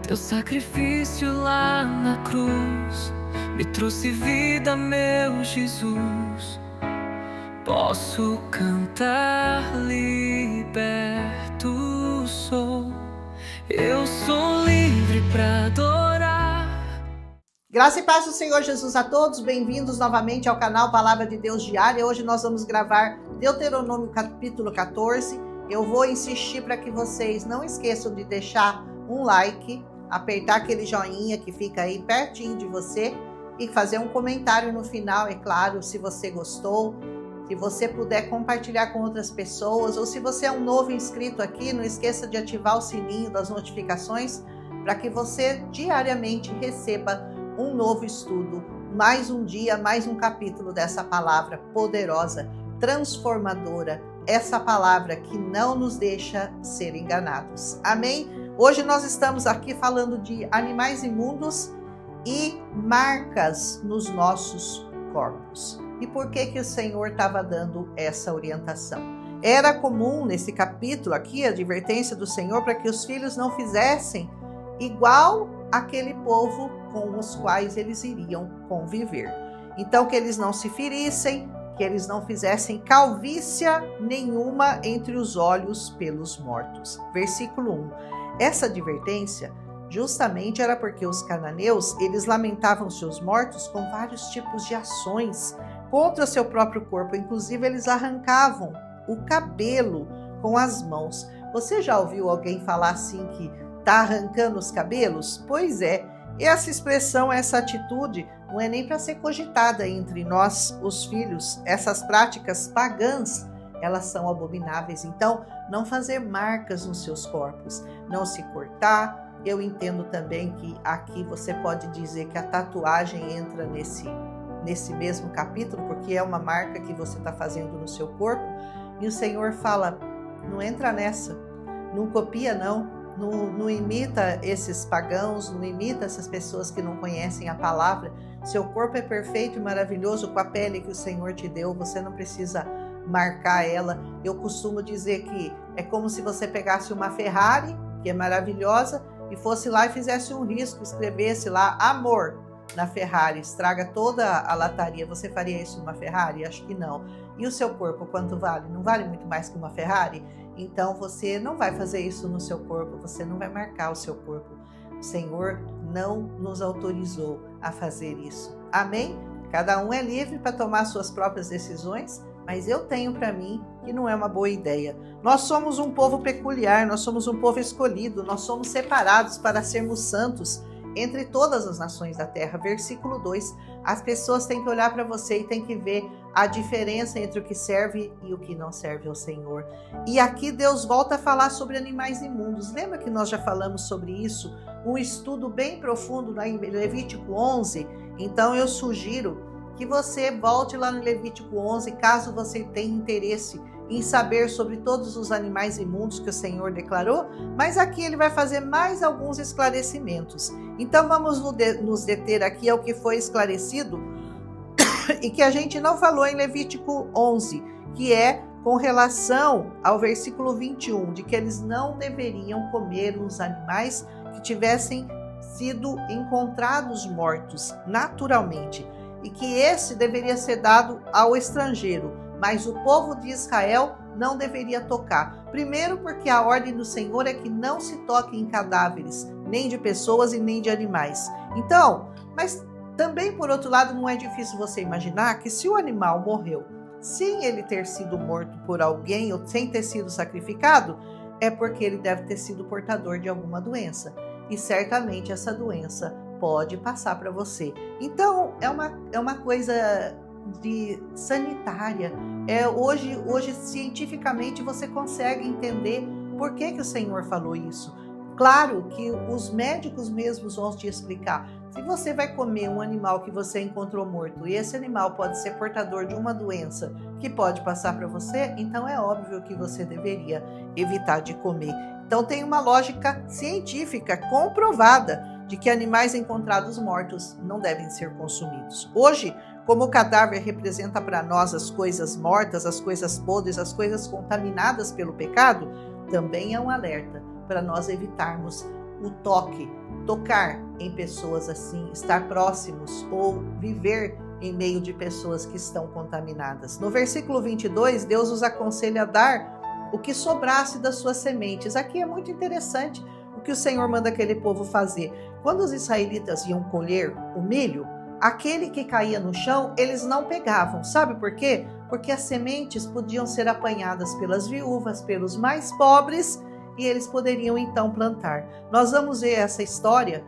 Teu sacrifício lá na cruz me trouxe vida, meu Jesus. Posso cantar, liberto sou. Eu sou livre para adorar. Graça e paz do Senhor Jesus a todos, bem-vindos novamente ao canal Palavra de Deus Diária. Hoje nós vamos gravar Deuteronômio capítulo 14. Eu vou insistir para que vocês não esqueçam de deixar um like, apertar aquele joinha que fica aí pertinho de você e fazer um comentário no final, é claro, se você gostou. Se você puder compartilhar com outras pessoas, ou se você é um novo inscrito aqui, não esqueça de ativar o sininho das notificações para que você diariamente receba um novo estudo, mais um dia, mais um capítulo dessa palavra poderosa, transformadora, essa palavra que não nos deixa ser enganados. Amém? Hoje nós estamos aqui falando de animais imundos e marcas nos nossos corpos. E por que o Senhor estava dando essa orientação? Era comum nesse capítulo aqui, a advertência do Senhor para que os filhos não fizessem igual aquele povo com os quais eles iriam conviver. Então, que eles não se ferissem, que eles não fizessem calvície nenhuma entre os olhos pelos mortos. Versículo 1. Essa advertência justamente era porque os cananeus, eles lamentavam seus mortos com vários tipos de ações contra seu próprio corpo. Inclusive, eles arrancavam o cabelo com as mãos. Você já ouviu alguém falar assim que está arrancando os cabelos? Pois é, essa expressão, essa atitude não é nem para ser cogitada entre nós, os filhos. Essas práticas pagãs, elas são abomináveis. Então, não fazer marcas nos seus corpos, não se cortar. Eu entendo também que aqui você pode dizer que a tatuagem entra nesse mesmo capítulo, porque é uma marca que você está fazendo no seu corpo. E o Senhor fala, não entra nessa, não copia não imita esses pagãos, não imita essas pessoas que não conhecem a palavra. Seu corpo é perfeito e maravilhoso com a pele que o Senhor te deu, você não precisa marcar ela. Eu costumo dizer que é como se você pegasse uma Ferrari, que é maravilhosa, e fosse lá e fizesse um risco, escrevesse lá amor na Ferrari, estraga toda a lataria. Você faria isso numa Ferrari? Acho que não. E o seu corpo, quanto vale? Não vale muito mais que uma Ferrari? Então você não vai fazer isso no seu corpo, você não vai marcar o seu corpo. O Senhor não nos autorizou a fazer isso. Amém? Cada um é livre para tomar suas próprias decisões, mas eu tenho para mim que não é uma boa ideia. Nós somos um povo peculiar, nós somos um povo escolhido, nós somos separados para sermos santos entre todas as nações da terra. Versículo 2, as pessoas têm que olhar para você e têm que ver a diferença entre o que serve e o que não serve ao Senhor. E aqui Deus volta a falar sobre animais imundos. Lembra que nós já falamos sobre isso? Um estudo bem profundo lá em Levítico 11? Então eu sugiro que você volte lá no Levítico 11, caso você tenha interesse em saber sobre todos os animais imundos que o Senhor declarou, mas aqui ele vai fazer mais alguns esclarecimentos. Então vamos nos deter aqui ao que foi esclarecido e que a gente não falou em Levítico 11, que é com relação ao versículo 21, de que eles não deveriam comer os animais que tivessem sido encontrados mortos naturalmente, e que esse deveria ser dado ao estrangeiro, mas o povo de Israel não deveria tocar. Primeiro, porque a ordem do Senhor é que não se toque em cadáveres, nem de pessoas e nem de animais. Então, mas também, por outro lado, não é difícil você imaginar que se o animal morreu sem ele ter sido morto por alguém ou sem ter sido sacrificado, é porque ele deve ter sido portador de alguma doença. E certamente essa doença pode passar para você. Então, é uma coisa sanitária. Hoje, cientificamente, você consegue entender por que o Senhor falou isso. Claro que os médicos mesmos vão te explicar. Se você vai comer um animal que você encontrou morto e esse animal pode ser portador de uma doença que pode passar para você, então é óbvio que você deveria evitar de comer. Então tem uma lógica científica comprovada de que animais encontrados mortos não devem ser consumidos. Hoje, como o cadáver representa para nós as coisas mortas, as coisas podres, as coisas contaminadas pelo pecado, também é um alerta para nós evitarmos o toque tocar em pessoas assim, estar próximos ou viver em meio de pessoas que estão contaminadas. No versículo 22, Deus os aconselha a dar o que sobrasse das suas sementes. Aqui é muito interessante o que o Senhor manda aquele povo fazer. Quando os israelitas iam colher o milho, aquele que caía no chão, eles não pegavam. Sabe por quê? Porque as sementes podiam ser apanhadas pelas viúvas, pelos mais pobres, e eles poderiam então plantar. Nós vamos ver essa história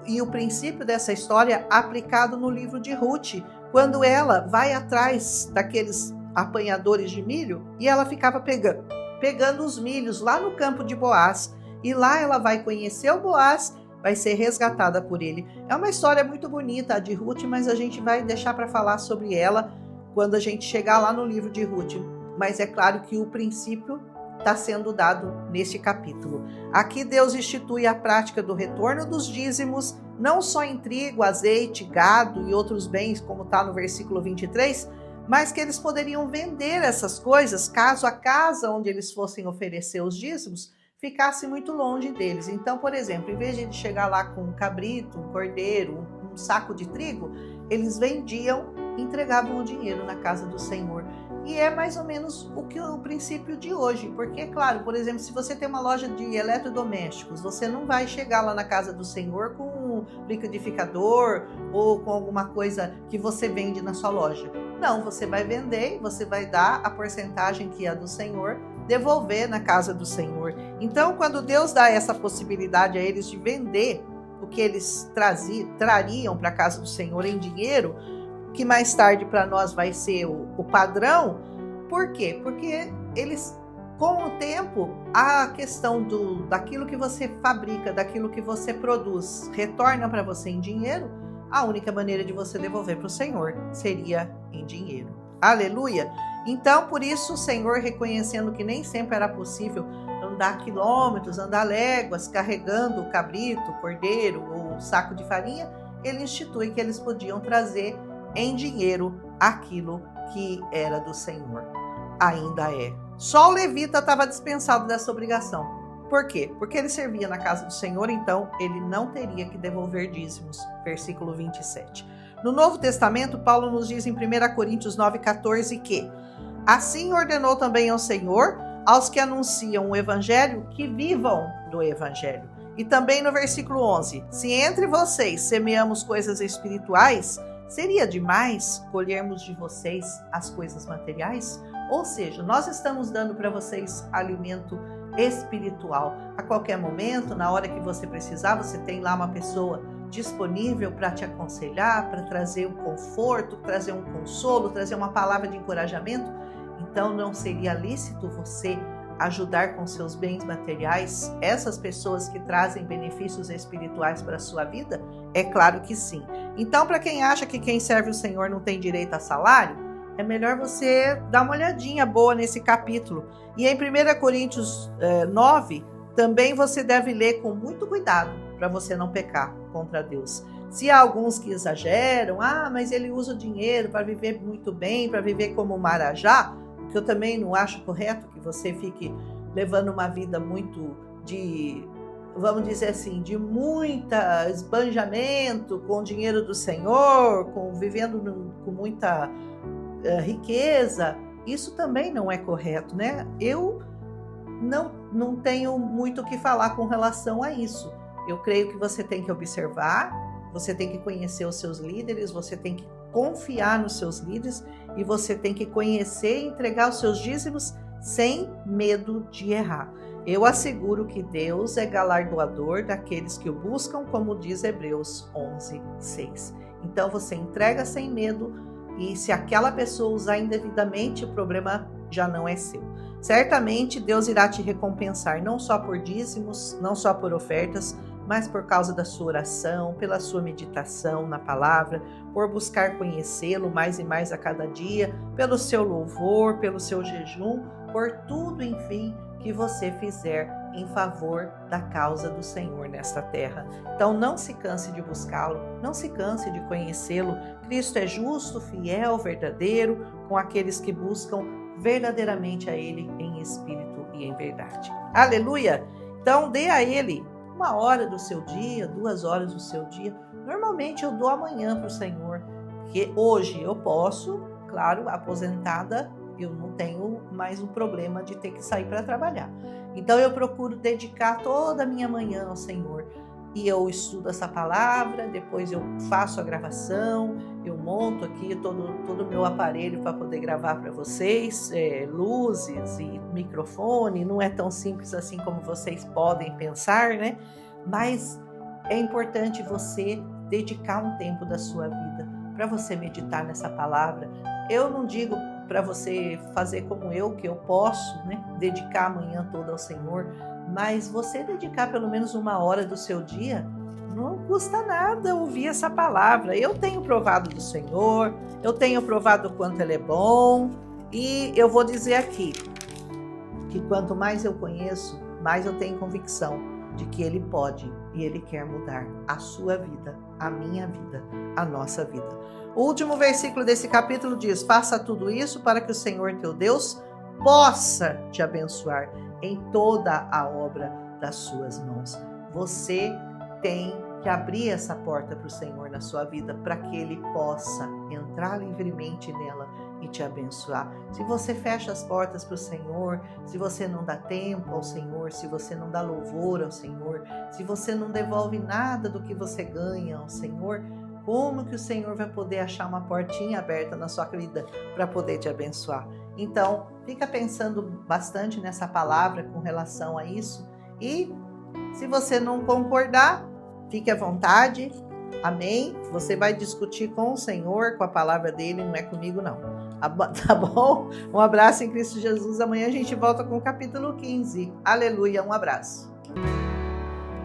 e o princípio dessa história aplicado no livro de Ruth, quando ela vai atrás daqueles apanhadores de milho e ela ficava pegando os milhos lá no campo de Boaz, e lá ela vai conhecer o Boaz, vai ser resgatada por ele. É uma história muito bonita a de Ruth, mas a gente vai deixar para falar sobre ela quando a gente chegar lá no livro de Ruth. Mas é claro que o princípio está sendo dado neste capítulo. Aqui Deus institui a prática do retorno dos dízimos, não só em trigo, azeite, gado e outros bens, como está no versículo 23, mas que eles poderiam vender essas coisas caso a casa onde eles fossem oferecer os dízimos ficasse muito longe deles. Então, por exemplo, em vez de chegar lá com um cabrito, um cordeiro, um saco de trigo, eles vendiam, entregavam o dinheiro na casa do Senhor. E é mais ou menos o princípio de hoje, porque, claro, por exemplo, se você tem uma loja de eletrodomésticos, você não vai chegar lá na casa do Senhor com um liquidificador ou com alguma coisa que você vende na sua loja. Não, você vai vender, você vai dar a porcentagem que é do Senhor, devolver na casa do Senhor. Então, quando Deus dá essa possibilidade a eles de vender o que eles trariam para a casa do Senhor em dinheiro, que mais tarde para nós vai ser o padrão. Por quê? Porque eles, com o tempo, a questão daquilo que você fabrica, daquilo que você produz, retorna para você em dinheiro, a única maneira de você devolver para o Senhor seria em dinheiro. Aleluia! Então, por isso, o Senhor, reconhecendo que nem sempre era possível andar quilômetros, andar léguas, carregando o cabrito, o cordeiro ou o saco de farinha, ele institui que eles podiam trazer em dinheiro aquilo que era do Senhor. Ainda é. Só o levita estava dispensado dessa obrigação. Por quê? Porque ele servia na casa do Senhor, então ele não teria que devolver dízimos. Versículo 27. No Novo Testamento, Paulo nos diz em 1 Coríntios 9,14 que assim ordenou também ao Senhor aos que anunciam o Evangelho que vivam do Evangelho. E também no versículo 11, se entre vocês semeamos coisas espirituais, seria demais colhermos de vocês as coisas materiais? Ou seja, nós estamos dando para vocês alimento espiritual. A qualquer momento, na hora que você precisar, você tem lá uma pessoa disponível para te aconselhar, para trazer um conforto, trazer um consolo, trazer uma palavra de encorajamento. Então, não seria lícito você ajudar com seus bens materiais essas pessoas que trazem benefícios espirituais para a sua vida? É claro que sim. Então, para quem acha que quem serve o Senhor não tem direito a salário, é melhor você dar uma olhadinha boa nesse capítulo. E em 1 Coríntios 9, também você deve ler com muito cuidado para você não pecar contra Deus. Se há alguns que exageram, mas ele usa o dinheiro para viver muito bem, para viver como marajá, que eu também não acho correto que você fique levando uma vida muito de, vamos dizer assim, de muita esbanjamento com o dinheiro do Senhor, vivendo com muita riqueza. Isso também não é correto, né? Eu não tenho muito o que falar com relação a isso. Eu creio que você tem que observar, você tem que conhecer os seus líderes, você tem que confiar nos seus líderes e você tem que conhecer e entregar os seus dízimos sem medo de errar. Eu asseguro que Deus é galardoador daqueles que o buscam, como diz Hebreus 11:6. Então você entrega sem medo e se aquela pessoa usar indevidamente, o problema já não é seu. Certamente Deus irá te recompensar não só por dízimos, não só por ofertas, mas por causa da sua oração, pela sua meditação na palavra, por buscar conhecê-lo mais e mais a cada dia, pelo seu louvor, pelo seu jejum, por tudo, enfim, que você fizer em favor da causa do Senhor nesta terra. Então não se canse de buscá-lo, não se canse de conhecê-lo. Cristo é justo, fiel, verdadeiro com aqueles que buscam verdadeiramente a Ele em espírito e em verdade. Aleluia! Então dê a Ele 1 hora do seu dia, 2 horas do seu dia. Normalmente eu dou amanhã para o Senhor, porque hoje eu posso, claro, aposentada, eu não tenho mais um problema de ter que sair para trabalhar. Então eu procuro dedicar toda a minha manhã ao Senhor. E eu estudo essa palavra, depois eu faço a gravação, eu monto aqui todo o meu aparelho para poder gravar para vocês, luzes e microfone. Não é tão simples assim como vocês podem pensar, né? Mas é importante você dedicar um tempo da sua vida para você meditar nessa palavra. Eu não digo para você fazer como eu, que eu posso, né, dedicar a manhã toda ao Senhor, mas você dedicar pelo menos 1 hora do seu dia, não custa nada ouvir essa palavra. Eu tenho provado do Senhor, eu tenho provado o quanto Ele é bom, e eu vou dizer aqui, que quanto mais eu conheço, mais eu tenho convicção de que Ele pode e Ele quer mudar a sua vida, a minha vida, a nossa vida. O último versículo desse capítulo diz: faça tudo isso para que o Senhor teu Deus possa te abençoar em toda a obra das suas mãos. Você tem que abrir essa porta para o Senhor na sua vida, para que Ele possa entrar livremente nela e te abençoar. Se você fecha as portas para o Senhor, se você não dá tempo ao Senhor, se você não dá louvor ao Senhor, se você não devolve nada do que você ganha ao Senhor, como que o Senhor vai poder achar uma portinha aberta na sua vida para poder te abençoar? Então, fica pensando bastante nessa palavra com relação a isso, e se você não concordar, fique à vontade, amém? Você vai discutir com o Senhor, com a palavra dele, não é comigo não, tá bom? Um abraço em Cristo Jesus, amanhã a gente volta com o capítulo 15, aleluia, um abraço.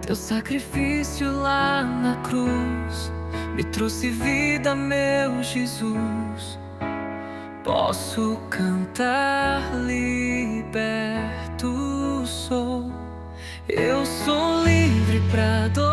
Teu sacrifício lá na cruz me trouxe vida, meu Jesus. Posso cantar, liberto sou. Eu sou livre pra adorar.